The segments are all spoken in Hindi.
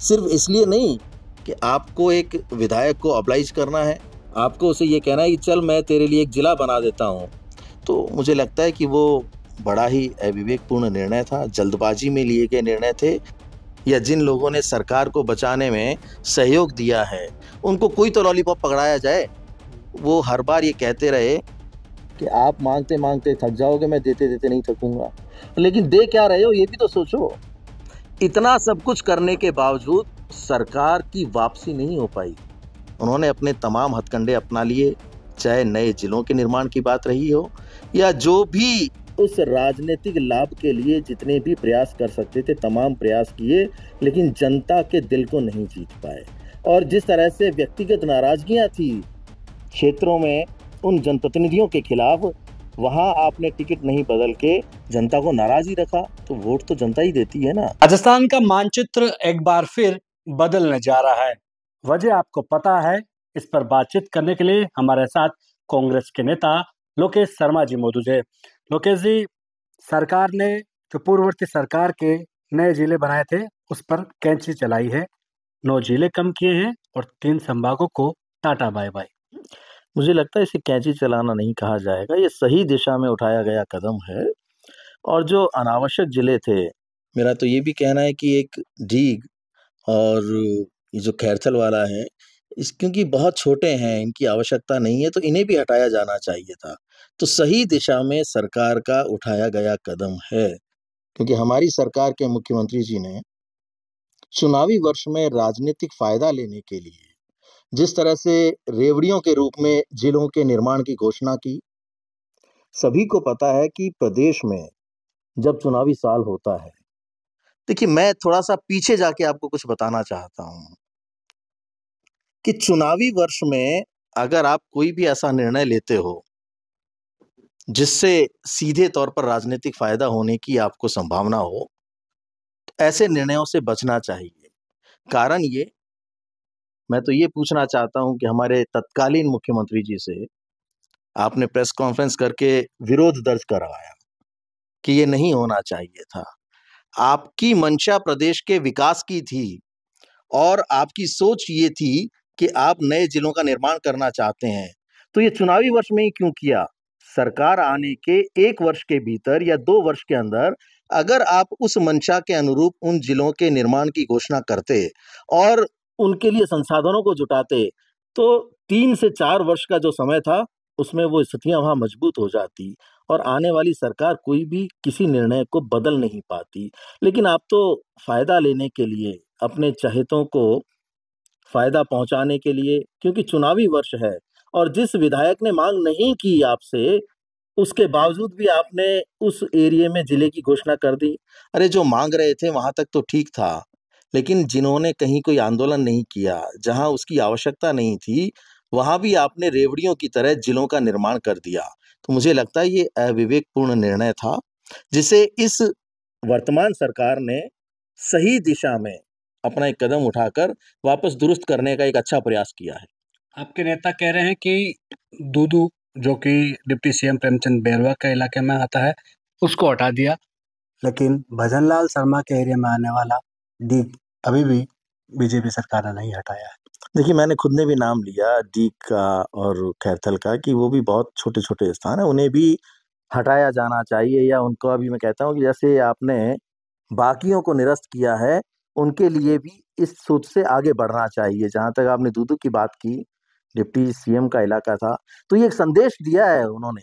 सिर्फ इसलिए नहीं कि आपको एक विधायक को ऑब्लाइज करना है, आपको उसे ये कहना है कि चल मैं तेरे लिए एक जिला बना देता हूँ। तो मुझे लगता है कि वो बड़ा ही अविवेकपूर्ण निर्णय था, जल्दबाजी में लिए गए निर्णय थे, या जिन लोगों ने सरकार को बचाने में सहयोग दिया है उनको कोई तो लॉलीपॉप पकड़ाया जाए। वो हर बार ये कहते रहे कि आप मांगते मांगते थक जाओगे, मैं देते देते नहीं थकूंगा, लेकिन दे क्या रहे हो ये भी तो सोचो। इतना सब कुछ करने के बावजूद सरकार की वापसी नहीं हो पाई। उन्होंने अपने तमाम हथकंडे अपना लिए, चाहे नए जिलों के निर्माण की बात रही हो या जो भी उस राजनीतिक लाभ के लिए जितने भी प्रयास कर सकते थे तमाम प्रयास किए, लेकिन जनता के दिल को नहीं जीत पाए। और जिस तरह से व्यक्तिगत नाराजगियां थी क्षेत्रों में उन जनप्रतिनिधियों के खिलाफ, वहां आपने टिकट नहीं बदल के जनता को नाराज ही रखा, तो वोट तो जनता ही देती है ना। राजस्थान का मानचित्र एक बार फिर बदलने जा रहा है। वजह आपको पता है। इस पर बातचीत करने के लिए हमारे साथ कांग्रेस के नेता लोकेश शर्मा जी मौजूद है। लोकेश जी, सरकार ने जो पूर्ववर्ती सरकार के नए जिले बनाए थे उस पर कैंची चलाई है, 9 जिले कम किए हैं और 3 संभागों को टाटा बाय बाय। मुझे लगता है इसे कैंची चलाना नहीं कहा जाएगा, ये सही दिशा में उठाया गया कदम है। और जो अनावश्यक जिले थे, मेरा तो ये भी कहना है कि एक डीग और ये जो खैरथल वाला है, इस क्योंकि बहुत छोटे हैं, इनकी आवश्यकता नहीं है, तो इन्हें भी हटाया जाना चाहिए था। तो सही दिशा में सरकार का उठाया गया कदम है, क्योंकि हमारी सरकार के मुख्यमंत्री जी ने चुनावी वर्ष में राजनीतिक फायदा लेने के लिए जिस तरह से रेवड़ियों के रूप में जिलों के निर्माण की घोषणा की। सभी को पता है कि प्रदेश में जब चुनावी साल होता है, देखिए मैं थोड़ा सा पीछे जाके आपको कुछ बताना चाहता हूं कि चुनावी वर्ष में अगर आप कोई भी ऐसा निर्णय लेते हो जिससे सीधे तौर पर राजनीतिक फायदा होने की आपको संभावना हो, तो ऐसे निर्णयों से बचना चाहिए। कारण ये, मैं तो ये पूछना चाहता हूं कि हमारे तत्कालीन मुख्यमंत्री जी से आपने प्रेस कॉन्फ्रेंस करके विरोध दर्ज करवाया कि ये नहीं होना चाहिए था। आपकी मंशा प्रदेश के विकास की थी और आपकी सोच ये थी कि आप नए जिलों का निर्माण करना चाहते हैं, तो ये चुनावी वर्ष में ही क्यों किया? सरकार आने के 1 वर्ष के भीतर या 2 वर्ष के अंदर अगर आप उस मंशा के अनुरूप उन जिलों के निर्माण की घोषणा करते और उनके लिए संसाधनों को जुटाते, तो 3 से 4 वर्ष का जो समय था उसमें वो स्थितियां वहां मजबूत हो जाती और आने वाली सरकार कोई भी किसी निर्णय को बदल नहीं पाती। लेकिन आप तो फायदा लेने के लिए, अपने चहेतों को फायदा पहुंचाने के लिए, क्योंकि चुनावी वर्ष है और जिस विधायक ने मांग नहीं की आपसे, उसके बावजूद भी आपने उस एरिया में जिले की घोषणा कर दी। अरे जो मांग रहे थे वहां तक तो ठीक था, लेकिन जिन्होंने कहीं कोई आंदोलन नहीं किया, जहां उसकी आवश्यकता नहीं थी, वहां भी आपने रेवड़ियों की तरह जिलों का निर्माण कर दिया। तो मुझे लगता है ये अविवेकपूर्ण निर्णय था, जिसे इस वर्तमान सरकार ने सही दिशा में अपना एक कदम उठाकर वापस दुरुस्त करने का एक अच्छा प्रयास किया है। आपके नेता कह रहे हैं कि दूदू, जो कि डिप्टी सीएम प्रेमचंद बैरवा के इलाके में आता है, उसको हटा दिया, लेकिन भजनलाल शर्मा के एरिया में आने वाला डीग अभी भी बीजेपी सरकार ने नहीं हटाया है। देखिए मैंने खुद ने भी नाम लिया डीग का और खैरथल का कि वो भी बहुत छोटे-छोटे स्थान हैं, उन्हें भी हटाया जाना चाहिए, या उनको अभी मैं कहता हूँ कि जैसे आपने बाकियों को निरस्त किया है, उनके लिए भी इस सोच से आगे बढ़ना चाहिए। जहाँ तक आपने दूदू की बात की, डिप्टी सीएम का इलाका था, तो ये एक संदेश दिया है उन्होंने।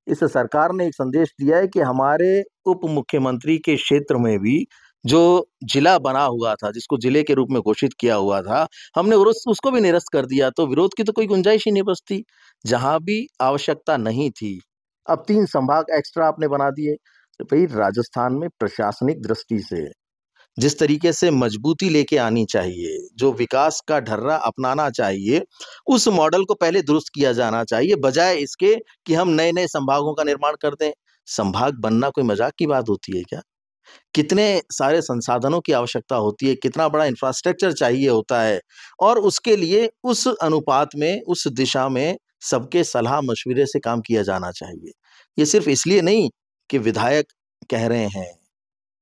इस सरकार ने एक संदेश दिया है कि हमारे उप मुख्यमंत्री के क्षेत्र में भी जो जिला बना हुआ था, जिसको जिले के रूप में घोषित किया हुआ था, हमने उसको भी निरस्त कर दिया, तो विरोध की तो कोई गुंजाइश ही नहीं बचती। जहाँ भी आवश्यकता नहीं थी, अब 3 संभाग एक्स्ट्रा आपने बना दिए। तो भई राजस्थान में प्रशासनिक दृष्टि से जिस तरीके से मजबूती लेके आनी चाहिए, जो विकास का ढर्रा अपनाना चाहिए, उस मॉडल को पहले दुरुस्त किया जाना चाहिए, बजाय इसके कि हम नए-नए संभागों का निर्माण कर दें। संभाग बनना कोई मजाक की बात होती है क्या? कितने सारे संसाधनों की आवश्यकता होती है, कितना बड़ा इंफ्रास्ट्रक्चर चाहिए होता है, और उसके लिए उस अनुपात में, उस दिशा में सबके सलाह-मशविरे से काम किया जाना चाहिए। ये सिर्फ इसलिए नहीं कि विधायक कह रहे हैं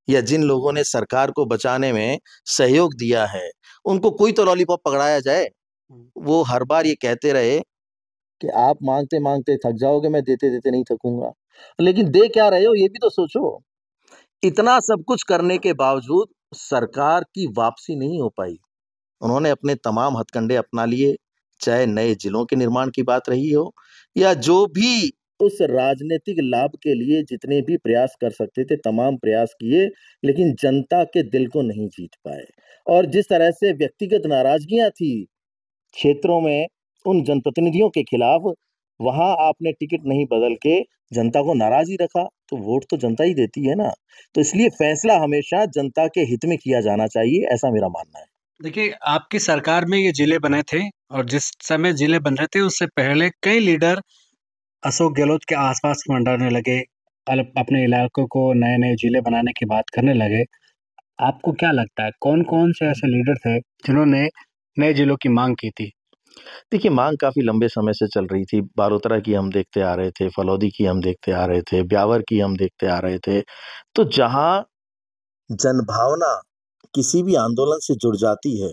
या जिन लोगों ने सरकार को बचाने में सहयोग दिया है, उनको कोई तो लॉलीपॉप पकड़ाया जाए। वो हर बार ये कहते रहे कि आप मांगते मांगते थक जाओगे, मैं देते देते नहीं थकूंगा। लेकिन दे क्या रहे हो ये भी तो सोचो। इतना सब कुछ करने के बावजूद सरकार की वापसी नहीं हो पाई। उन्होंने अपने तमाम हथकंडे अपना लिए, चाहे नए जिलों के निर्माण की बात रही हो या जो भी उस राजनीतिक लाभ के लिए जितने भी प्रयास कर सकते थे तमाम प्रयास किए, लेकिन जनता के दिल को नहीं जीत पाए। और जिस तरह से व्यक्तिगत नाराजगियां थी क्षेत्रों में उन जनप्रतिनिधियों के खिलाफ, वहां आपने टिकट नहीं बदल के जनता को नाराज ही रखा, तो वोट तो जनता ही देती है ना। तो इसलिए फैसला हमेशा जनता के हित में किया जाना चाहिए, ऐसा मेरा मानना है। देखिए, आपकी सरकार में ये जिले बने थे और जिस समय जिले बन रहे थे उससे पहले कई लीडर अशोक गहलोत के आसपास मंडराने लगे, अपने इलाकों को नए नए जिले बनाने की बात करने लगे। आपको क्या लगता है कौन कौन से ऐसे लीडर थे जिन्होंने नए जिलों की मांग की थी? देखिए, मांग काफी लंबे समय से चल रही थी। बालोतरा की हम देखते आ रहे थे, फलौदी की हम देखते आ रहे थे, ब्यावर की हम देखते आ रहे थे। तो जहां जनभावना किसी भी आंदोलन से जुड़ जाती है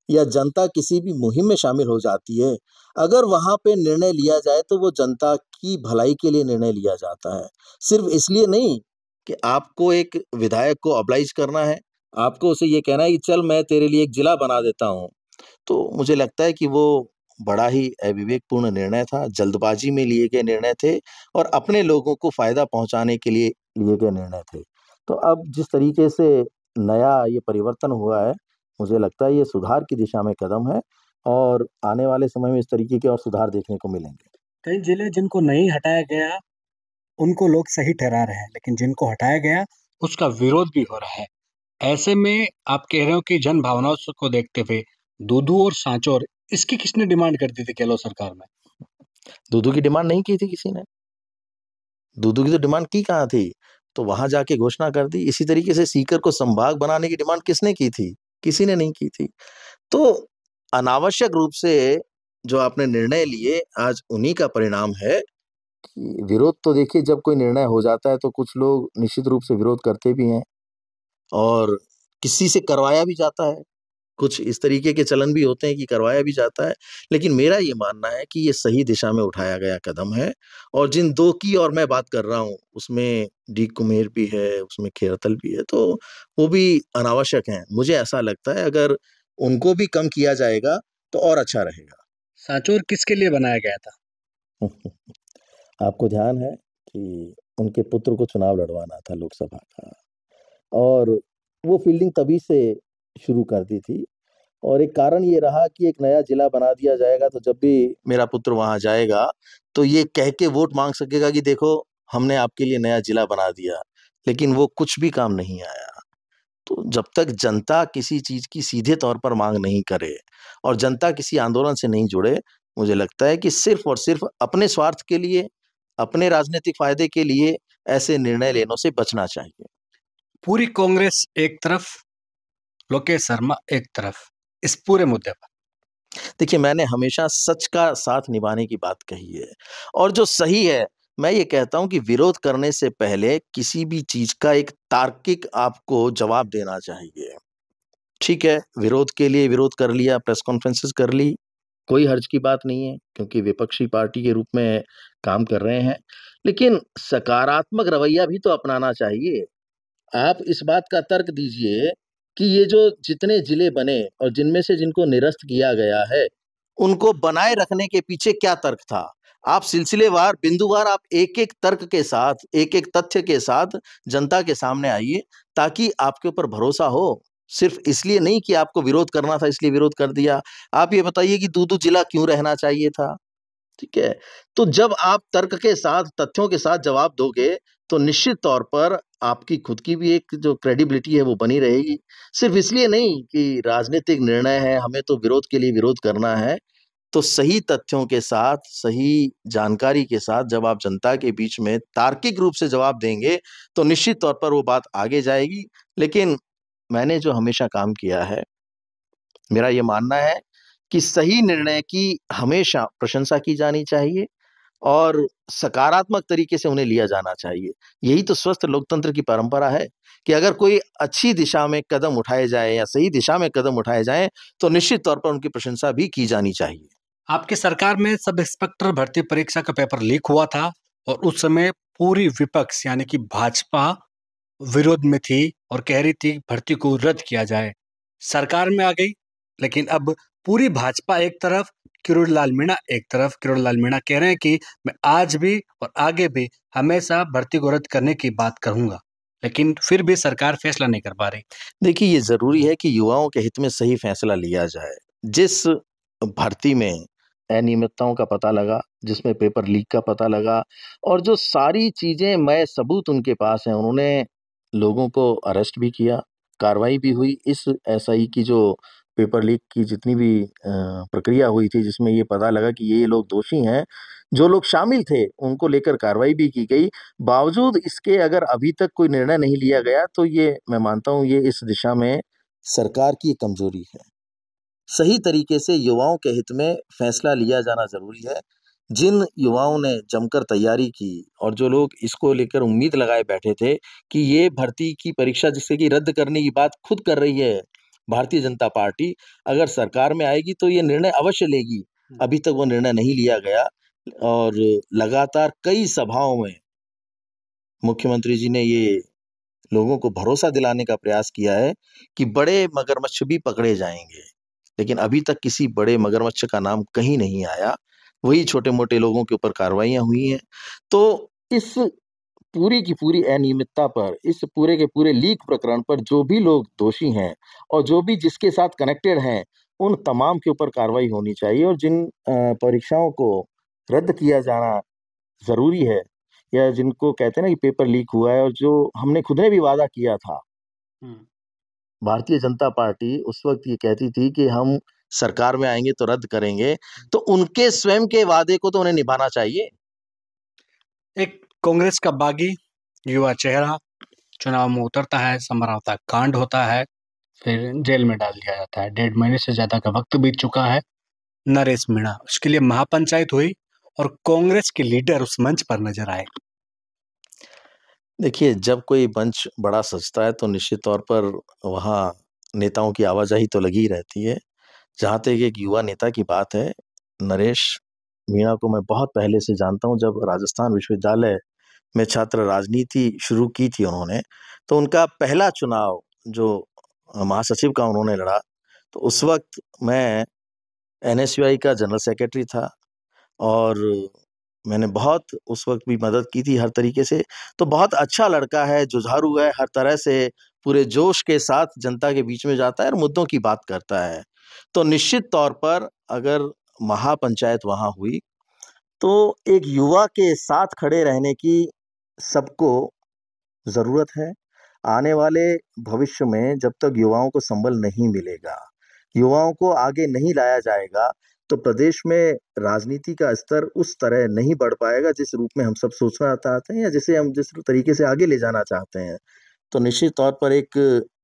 या जनता किसी भी मुहिम में शामिल हो जाती है, अगर वहां पे निर्णय लिया जाए तो वो जनता की भलाई के लिए निर्णय लिया जाता है। सिर्फ इसलिए नहीं कि आपको एक विधायक को ऑब्लाइज करना है, आपको उसे ये कहना है कि चल मैं तेरे लिए एक जिला बना देता हूँ। तो मुझे लगता है कि वो बड़ा ही अविवेकपूर्ण निर्णय था, जल्दबाजी में लिए गए निर्णय थे और अपने लोगों को फायदा पहुंचाने के लिए लिए गए निर्णय थे। तो अब जिस तरीके से नया ये परिवर्तन हुआ है, मुझे लगता है ये सुधार की दिशा में कदम है और आने वाले समय में इस तरीके के और सुधार देखने को मिलेंगे। कई जिले जिनको नहीं हटाया गया उनको लोग सही ठहरा रहे हैं, लेकिन जिनको हटाया गया उसका विरोध भी हो रहा है। ऐसे में आप कह रहे हो कि जन भावनाओं को देखते हुए दूधू और सांचौर, इसकी किसने डिमांड कर दी थी गहलोत सरकार में? दूधू की डिमांड नहीं की थी किसी ने। दूधू की तो डिमांड की कहाँ थी? तो वहां जाके घोषणा कर दी। इसी तरीके से सीकर को संभाग बनाने की डिमांड किसने की थी? किसी ने नहीं की थी। तो अनावश्यक रूप से जो आपने निर्णय लिए, आज उन्हीं का परिणाम है कि विरोध तो देखिए, जब कोई निर्णय हो जाता है तो कुछ लोग निश्चित रूप से विरोध करते भी हैं और किसी से करवाया भी जाता है। कुछ इस तरीके के चलन भी होते हैं कि करवाया भी जाता है। लेकिन मेरा ये मानना है कि ये सही दिशा में उठाया गया कदम है और जिन 2 की और मैं बात कर रहा हूँ, उसमें डी कुमेर भी है, उसमें खेरतल भी है, तो वो भी अनावश्यक हैं। मुझे ऐसा लगता है अगर उनको भी कम किया जाएगा तो और अच्छा रहेगा। सांचौर किसके लिए बनाया गया था? आपको ध्यान है कि उनके पुत्र को चुनाव लड़वाना था लोकसभा का और वो फील्डिंग तभी से शुरू कर दी थी और एक कारण ये रहा कि एक नया जिला बना दिया जाएगा तो जब भी मेरा पुत्र वहां जाएगा तो ये कह के वोट मांग सकेगा कि देखो हमने आपके लिए नया जिला बना दिया। लेकिन वो कुछ भी काम नहीं आया। तो जब तक जनता किसी चीज की सीधे तौर पर मांग नहीं करे और जनता किसी आंदोलन से नहीं जुड़े, मुझे लगता है कि सिर्फ और सिर्फ अपने स्वार्थ के लिए, अपने राजनीतिक फायदे के लिए ऐसे निर्णय लेने से बचना चाहिए। पूरी कांग्रेस एक तरफ, लोकेश शर्मा एक तरफ, इस पूरे मुद्दे पर। देखिए, मैंने हमेशा सच का साथ निभाने की बात कही है और जो सही है, मैं ये कहता हूं कि विरोध करने से पहले किसी भी चीज का एक तार्किक आपको जवाब देना चाहिए। ठीक है, विरोध के लिए विरोध कर लिया, प्रेस कॉन्फ्रेंसेस कर ली, कोई हर्ज की बात नहीं है क्योंकि विपक्षी पार्टी के रूप में काम कर रहे हैं। लेकिन सकारात्मक रवैया भी तो अपनाना चाहिए। आप इस बात का तर्क दीजिए कि ये जो जितने जिले बने और जिनमें से जिनको निरस्त किया गया है, उनको बनाए रखने के पीछे क्या तर्क था? आप सिलसिलेवार, बिंदुवार आप एक-एक तर्क के साथ, एक-एक तथ्य के साथ जनता के सामने आइए ताकि आपके ऊपर भरोसा हो। सिर्फ इसलिए नहीं कि आपको विरोध करना था इसलिए विरोध कर दिया। आप ये बताइए कि दूदू जिला क्यों रहना चाहिए था? ठीक है? तो जब आप तर्क के साथ, तथ्यों के साथ जवाब दोगे, तो निश्चित तौर पर आपकी खुद की भी एक जो क्रेडिबिलिटी है वो बनी रहेगी। सिर्फ इसलिए नहीं कि राजनीतिक निर्णय है, हमें तो विरोध के लिए विरोध करना है, तो सही तथ्यों के साथ, सही जानकारी के साथ जब आप जनता के बीच में तार्किक रूप से जवाब देंगे, तो निश्चित तौर पर वो बात आगे जाएगी। लेकिन मैंने जो हमेशा काम किया है, मेरा ये मानना है कि सही निर्णय की हमेशा प्रशंसा की जानी चाहिए और सकारात्मक तरीके से उन्हें लिया जाना चाहिए। यही तो स्वस्थ लोकतंत्र की परंपरा है कि अगर कोई अच्छी दिशा में कदम उठाए जाए या सही दिशा में कदम उठाए जाएं तो निश्चित तौर पर उनकी प्रशंसा भी की जानी चाहिए। आपकी सरकार में सब इंस्पेक्टर भर्ती परीक्षा का पेपर लीक हुआ था और उस समय पूरी विपक्ष यानी कि भाजपा विरोध में थी और कह रही थी भर्ती को रद्द किया जाए। सरकार में आ गई, लेकिन अब पूरी भाजपा एक तरफ, किरोड़ीलाल मीणा एक तरफ। किरोड़ीलाल मीणा कह रहे हैं कि मैं आज भी और आगे भी हमेशा भर्ती को रद्द करने की बात करूंगा, लेकिन फिर भी सरकार फैसला नहीं कर पा रही। देखिए, ये जरूरी है कि युवाओं के हित में सही फैसला लिया जाए। जिस भर्ती में अनियमितताओं का पता लगा, जिसमें पेपर लीक का पता लगा और जो सारी चीजें मय सबूत उनके पास हैं, उन्होंने लोगों को अरेस्ट भी किया, कार्रवाई भी हुई। इस एसआई की जो पेपर लीक की जितनी भी प्रक्रिया हुई थी, जिसमें ये पता लगा कि ये लोग दोषी हैं, जो लोग शामिल थे उनको लेकर कार्रवाई भी की गई। बावजूद इसके अगर अभी तक कोई निर्णय नहीं लिया गया तो ये मैं मानता हूँ ये इस दिशा में सरकार की कमजोरी है। सही तरीके से युवाओं के हित में फैसला लिया जाना जरूरी है। जिन युवाओं ने जमकर तैयारी की और जो लोग इसको लेकर उम्मीद लगाए बैठे थे कि ये भर्ती की परीक्षा जिससे कि रद्द करने की बात खुद कर रही है भारतीय जनता पार्टी, अगर सरकार में आएगी तो ये निर्णय अवश्य लेगी। अभी तक वो निर्णय नहीं लिया गया और लगातार कई सभाओं में मुख्यमंत्री जी ने ये लोगों को भरोसा दिलाने का प्रयास किया है कि बड़े मगरमच्छ भी पकड़े जाएंगे, लेकिन अभी तक किसी बड़े मगरमच्छ का नाम कहीं नहीं आया। वही छोटे-मोटे लोगों के ऊपर कार्रवाइयां हुई हैं। तो इस पूरी की पूरी अनियमितता पर, इस पूरे के पूरे लीक प्रकरण पर जो भी लोग दोषी हैं और जो भी जिसके साथ कनेक्टेड हैं, उन तमाम के ऊपर कार्रवाई होनी चाहिए। और जिन परीक्षाओं को रद्द किया जाना ज़रूरी है या जिनको कहते हैं ना कि पेपर लीक हुआ है और जो हमने खुद ने भी वादा किया था, भारतीय जनता पार्टी उस वक़्त ये कहती थी कि हम सरकार में आएँगे तो रद्द करेंगे, तो उनके स्वयं के वादे को तो उन्हें निभाना चाहिए। एक कांग्रेस का बागी युवा चेहरा चुनाव में उतरता है, समझौता कांड होता है, फिर जेल में डाल दिया जाता है। 1.5 महीने से ज्यादा का वक्त बीत चुका है। नरेश मीणा, उसके लिए महापंचायत हुई और कांग्रेस के लीडर उस मंच पर नजर आए। देखिए, जब कोई मंच बड़ा सजता है तो निश्चित तौर पर वहाँ नेताओं की आवाजाही तो लगी ही रहती है। जहाँ तक एक युवा नेता की बात है, नरेश मीणा को मैं बहुत पहले से जानता हूँ। जब राजस्थान विश्वविद्यालय में छात्र राजनीति शुरू की थी उन्होंने, तो उनका पहला चुनाव जो महासचिव का उन्होंने लड़ा, तो उस वक़्त मैं एनएसयूआई का जनरल सेक्रेटरी था और मैंने बहुत उस वक़्त भी मदद की थी हर तरीके से। तो बहुत अच्छा लड़का है, जुझारू है, हर तरह से पूरे जोश के साथ जनता के बीच में जाता है और मुद्दों की बात करता है। तो निश्चित तौर पर अगर महापंचायत वहाँ हुई, तो एक युवा के साथ खड़े रहने की सबको ज़रूरत है। आने वाले भविष्य में जब तक युवाओं को संबल नहीं मिलेगा, युवाओं को आगे नहीं लाया जाएगा, तो प्रदेश में राजनीति का स्तर उस तरह नहीं बढ़ पाएगा जिस रूप में हम सब सोचना चाहते हैं या जिसे हम जिस तरीके से आगे ले जाना चाहते हैं। तो निश्चित तौर पर एक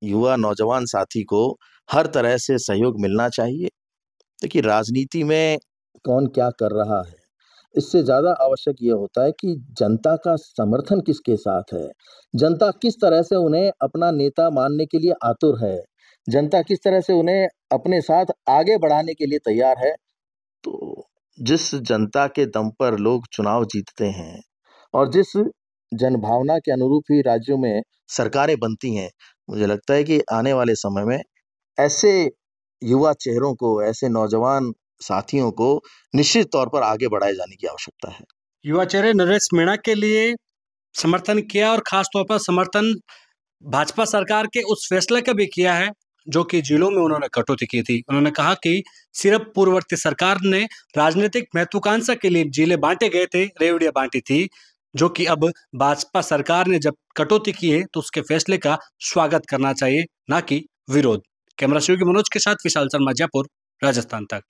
युवा नौजवान साथी को हर तरह से सहयोग मिलना चाहिए। देखिए, राजनीति में कौन क्या कर रहा है, इससे ज़्यादा आवश्यक ये होता है कि जनता का समर्थन किसके साथ है, जनता किस तरह से उन्हें अपना नेता मानने के लिए आतुर है, जनता किस तरह से उन्हें अपने साथ आगे बढ़ाने के लिए तैयार है। तो जिस जनता के दम पर लोग चुनाव जीतते हैं और जिस जनभावना के अनुरूप ही राज्यों में सरकारें बनती हैं, मुझे लगता है कि आने वाले समय में ऐसे युवा चेहरों को, ऐसे नौजवान साथियों को निश्चित तौर पर आगे बढ़ाए जाने की आवश्यकता है। युवा चेहरे नरेश मीणा के लिए समर्थन किया और खास तौर पर समर्थन भाजपा सरकार के उस फैसले का भी किया है जो कि जिलों में उन्होंने कटौती की थी। उन्होंने कहा कि सिर्फ पूर्ववर्ती सरकार ने राजनीतिक महत्वाकांक्षा के लिए जिले बांटे गए थे, रेवड़ियां बांटी थी, जो कि अब भाजपा सरकार ने जब कटौती की है तो उसके फैसले का स्वागत करना चाहिए, ना कि विरोध। कैमरा सहयोगी मनोज के साथ विशाल शर्मा, जयपुर, राजस्थान तक।